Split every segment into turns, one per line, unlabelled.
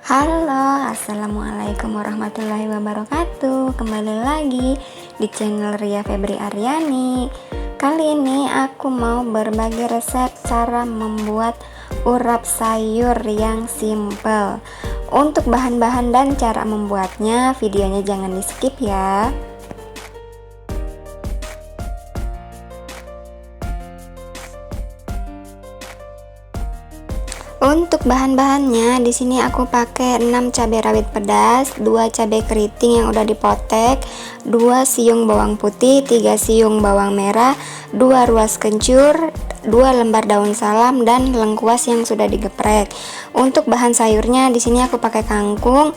Halo, assalamualaikum warahmatullahi wabarakatuh. Kembali lagi di channel Ria Febri Aryani. Kali ini aku mau berbagi resep cara membuat urap sayur yang simple. Untuk bahan-bahan dan cara membuatnya, videonya jangan di skip ya. Untuk bahan-bahannya di sini aku pakai 6 cabai rawit pedas, 2 cabai keriting yang udah dipotek, 2 siung bawang putih, 3 siung bawang merah, 2 ruas kencur, 2 lembar daun salam dan lengkuas yang sudah digeprek. Untuk bahan sayurnya di sini aku pakai kangkung,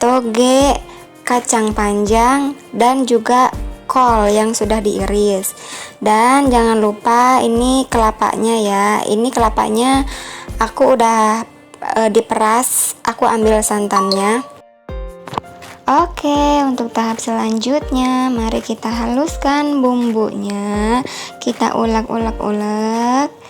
toge, kacang panjang dan juga kol yang sudah diiris. Dan jangan lupa ini kelapanya ya. Ini kelapanya aku udah diperas, aku ambil santannya. Oke, untuk tahap selanjutnya mari kita haluskan bumbunya. Kita ulek-ulek.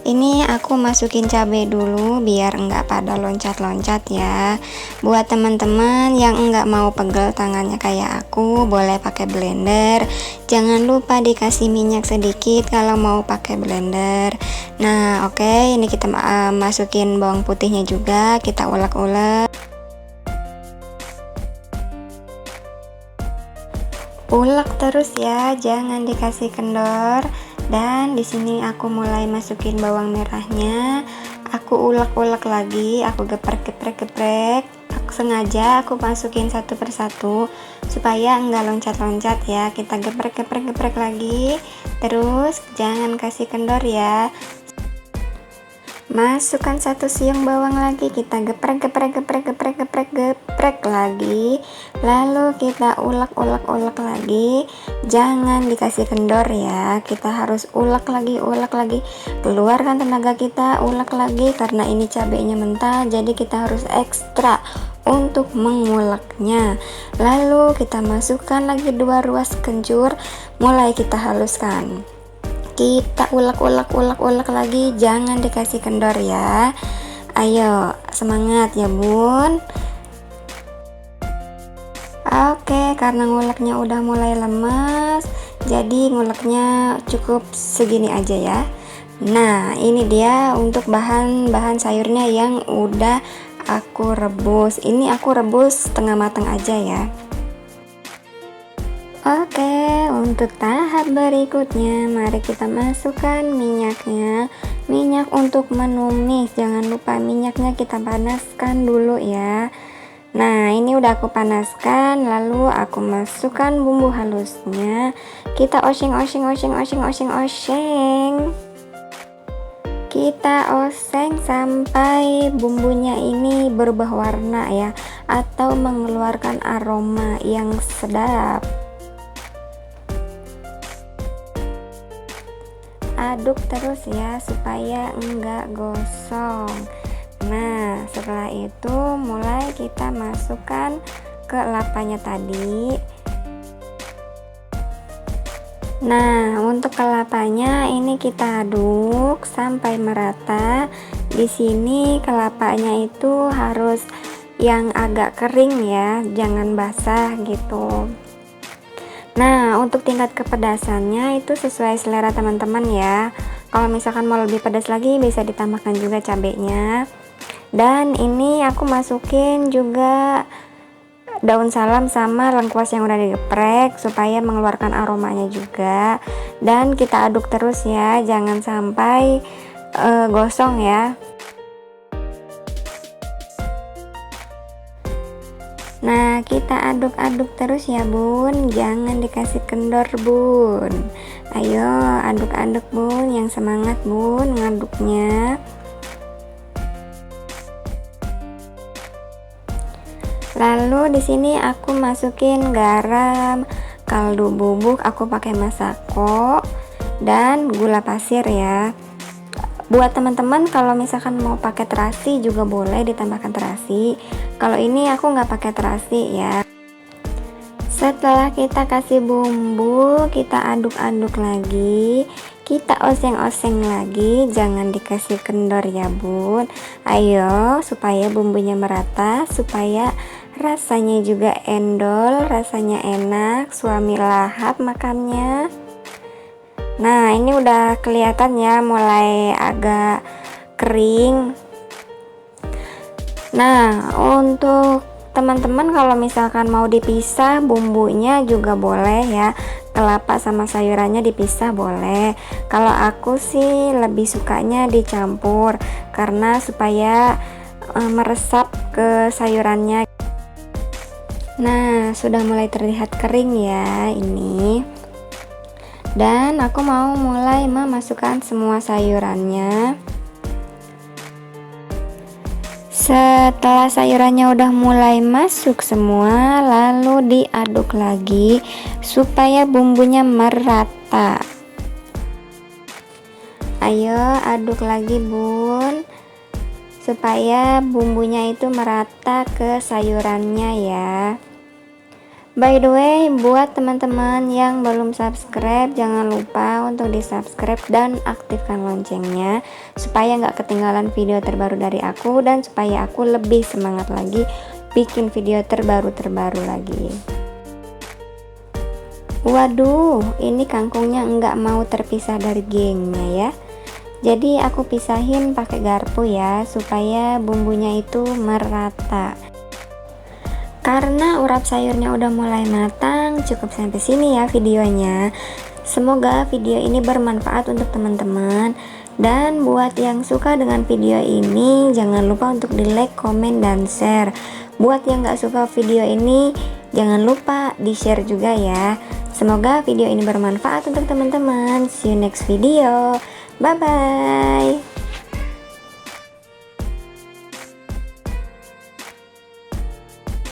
Ini aku masukin cabai dulu biar enggak pada loncat-loncat ya. Buat teman-teman yang enggak mau pegel tangannya kayak aku, boleh pakai blender. Jangan lupa dikasih minyak sedikit kalau mau pakai blender. Nah, oke, ini kita masukin bawang putihnya juga, kita ulek-ulek. Ulek terus ya, jangan dikasih kendor. Dan di sini aku mulai masukin bawang merahnya. Aku ulek-ulek lagi, aku geprek. Aku sengaja aku masukin satu persatu supaya enggak loncat-loncat ya. Kita geprek lagi. Terus jangan kasih kendor ya. Masukkan 1 siung bawang lagi, kita geprek lagi, lalu kita ulek lagi. Jangan dikasih kendor ya, kita harus ulek lagi, keluarkan tenaga kita, ulek lagi karena ini cabenya mentah, jadi kita harus ekstra untuk menguleknya. Lalu kita masukkan lagi 2 ruas kencur, mulai kita haluskan. Kita ulek lagi, jangan dikasih kendor ya. Ayo semangat ya bun. Oke, karena nguleknya udah mulai lemas, jadi nguleknya cukup segini aja ya. Nah, ini dia untuk bahan-bahan sayurnya yang udah aku rebus. Ini aku rebus setengah matang aja ya. Oke, untuk tahap berikutnya mari kita masukkan minyaknya. Minyak untuk menumis, jangan lupa minyaknya kita panaskan dulu ya. Nah, ini udah aku panaskan, lalu aku masukkan bumbu halusnya. Kita oseng. Kita oseng sampai bumbunya ini berubah warna ya, atau mengeluarkan aroma yang sedap. Aduk terus ya supaya enggak gosong. Nah, setelah itu mulai kita masukkan ke lapanya tadi. Nah, untuk kelapanya ini kita aduk sampai merata. Di sini kelapanya itu harus yang agak kering ya, jangan basah gitu. Nah, untuk tingkat kepedasannya itu sesuai selera teman-teman ya. Kalau misalkan mau lebih pedas lagi bisa ditambahkan juga cabenya. Dan ini aku masukin juga daun salam sama lengkuas yang udah digeprek supaya mengeluarkan aromanya juga. Dan kita aduk terus ya, jangan sampai gosong ya. Nah, kita aduk-aduk terus ya bun, jangan dikasih kendor bun. Ayo aduk-aduk bun, yang semangat bun ngaduknya. Lalu di sini aku masukin garam, kaldu bubuk aku pakai masako, dan gula pasir ya. Buat teman-teman kalau misalkan mau pakai terasi juga boleh ditambahkan terasi. Kalau ini aku nggak pakai terasi ya. Setelah kita kasih bumbu, kita aduk-aduk lagi. Kita oseng-oseng lagi, jangan dikasih kendor ya bun. Ayo, supaya bumbunya merata, supaya rasanya juga endol, rasanya enak, suami lahap makannya. Nah, ini udah kelihatan ya, mulai agak kering. Nah, untuk teman-teman kalau misalkan mau dipisah bumbunya juga boleh ya, kelapa sama sayurannya dipisah boleh. Kalau aku sih lebih sukanya dicampur karena supaya meresap ke sayurannya. Nah, sudah mulai terlihat kering ya ini. Dan aku mau mulai memasukkan semua sayurannya. Setelah sayurannya udah mulai masuk semua, lalu diaduk lagi supaya bumbunya merata. Ayo aduk lagi bun, supaya bumbunya itu merata ke sayurannya ya. By the way, buat teman-teman yang belum subscribe, jangan lupa untuk di subscribe dan aktifkan loncengnya supaya nggak ketinggalan video terbaru dari aku dan supaya aku lebih semangat lagi bikin video terbaru lagi. Waduh, ini kangkungnya nggak mau terpisah dari gengnya ya. Jadi aku pisahin pakai garpu ya supaya bumbunya itu merata. Karena urap sayurnya udah mulai matang, cukup sampai sini ya videonya. Semoga video ini bermanfaat untuk teman-teman. Dan buat yang suka dengan video ini, jangan lupa untuk di like, komen, dan share. Buat yang gak suka video ini, jangan lupa di share juga ya. Semoga video ini bermanfaat untuk teman-teman. See you next video. Bye-bye.